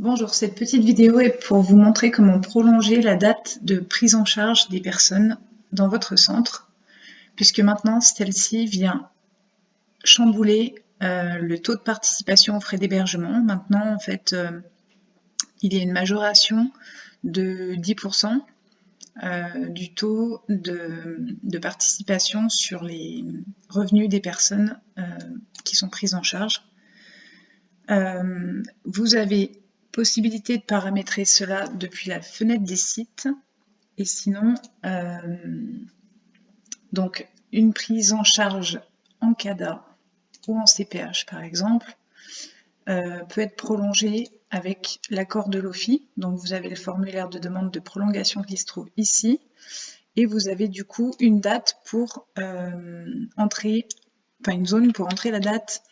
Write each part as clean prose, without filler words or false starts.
Bonjour, cette petite vidéo est pour vous montrer comment prolonger la date de prise en charge des personnes dans votre centre, puisque maintenant celle-ci vient chambouler le taux de participation aux frais d'hébergement. Maintenant, en fait, il y a une majoration de 10% du taux de participation sur les revenus des personnes qui sont prises en charge. Vous avez possibilité de paramétrer cela depuis la fenêtre des sites, et sinon, donc une prise en charge en CADA ou en CPH par exemple peut être prolongée avec l'accord de l'OFII. Donc vous avez le formulaire de demande de prolongation qui se trouve ici, et vous avez du coup une date pour entrer, enfin une zone pour entrer la date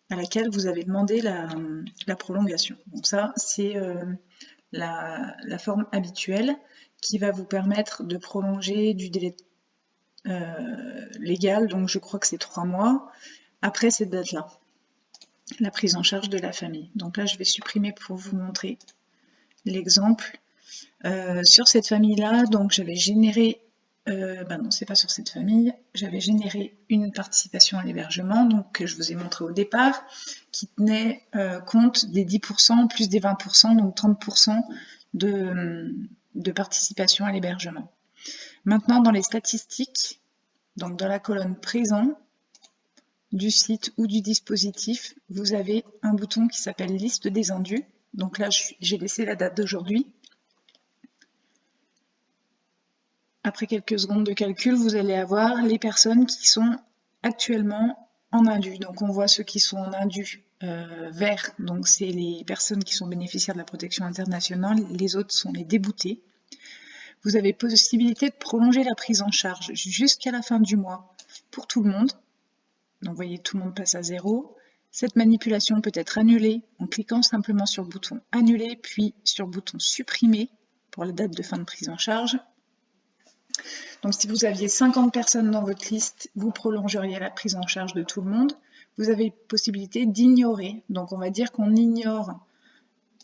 à laquelle vous avez demandé la prolongation. Donc ça, c'est la forme habituelle qui va vous permettre de prolonger du délai légal, donc je crois que c'est 3 mois, après cette date-là, la prise en charge de la famille. Donc là, je vais supprimer pour vous montrer l'exemple. Sur cette famille-là, donc j'avais généré non, c'est pas sur cette famille. J'avais généré une participation à l'hébergement, donc que je vous ai montré au départ, qui tenait compte des 10% plus des 20%, donc 30% de participation à l'hébergement. Maintenant, dans les statistiques, donc dans la colonne présent du site ou du dispositif, vous avez un bouton qui s'appelle liste des indus. Donc là, j'ai laissé la date d'aujourd'hui. Après quelques secondes de calcul, vous allez avoir les personnes qui sont actuellement en indu. Donc on voit ceux qui sont en indu vert, donc c'est les personnes qui sont bénéficiaires de la protection internationale, les autres sont les déboutés. Vous avez possibilité de prolonger la prise en charge jusqu'à la fin du mois pour tout le monde. Donc vous voyez, tout le monde passe à 0. Cette manipulation peut être annulée en cliquant simplement sur le bouton annuler, puis sur le bouton supprimer pour la date de fin de prise en charge. Donc si vous aviez 50 personnes dans votre liste, vous prolongeriez la prise en charge de tout le monde. Vous avez possibilité d'ignorer. Donc on va dire qu'on ignore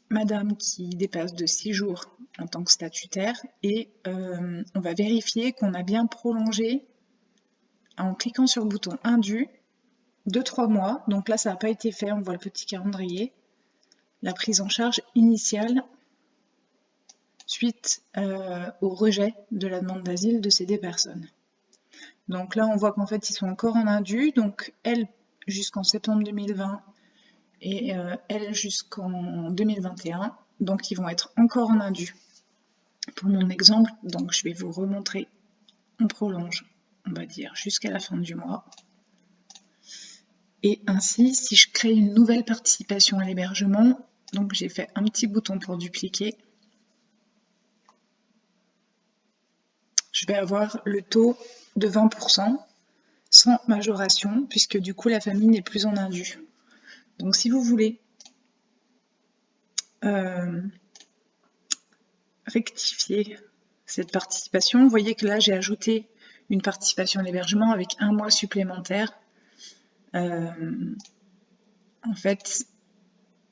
madame qui dépasse de 6 jours en tant que statutaire, et on va vérifier qu'on a bien prolongé en cliquant sur le bouton indu de 3 mois. Donc là ça n'a pas été fait, on voit le petit calendrier. La prise en charge initiale suite au rejet de la demande d'asile de ces deux personnes. Donc là, on voit qu'en fait, ils sont encore en indu. Donc, elle jusqu'en septembre 2020 et elle jusqu'en 2021. Donc, ils vont être encore en indu. Pour mon exemple, donc je vais vous remontrer. On prolonge, on va dire, jusqu'à la fin du mois. Et ainsi, si je crée une nouvelle participation à l'hébergement, donc j'ai fait un petit bouton pour dupliquer, je vais avoir le taux de 20% sans majoration, puisque du coup la famille n'est plus en indu. Donc si vous voulez rectifier cette participation, vous voyez que là j'ai ajouté une participation à l'hébergement avec 1 mois supplémentaire. En fait,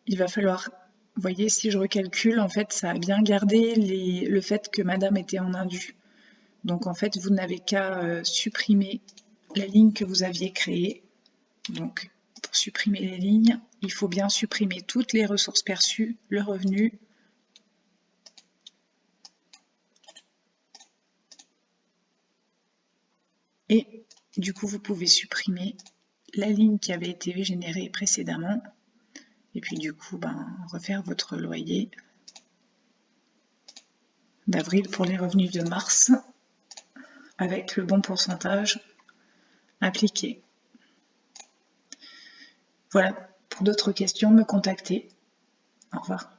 il va falloir, vous voyez, si je recalcule, en fait ça a bien gardé le fait que madame était en indu. Donc en fait, vous n'avez qu'à supprimer la ligne que vous aviez créée. Donc pour supprimer les lignes, il faut bien supprimer toutes les ressources perçues, le revenu, et du coup vous pouvez supprimer la ligne qui avait été générée précédemment, et puis du coup refaire votre loyer d'avril pour les revenus de mars avec le bon pourcentage appliqué. Voilà, pour d'autres questions, me contacter. Au revoir.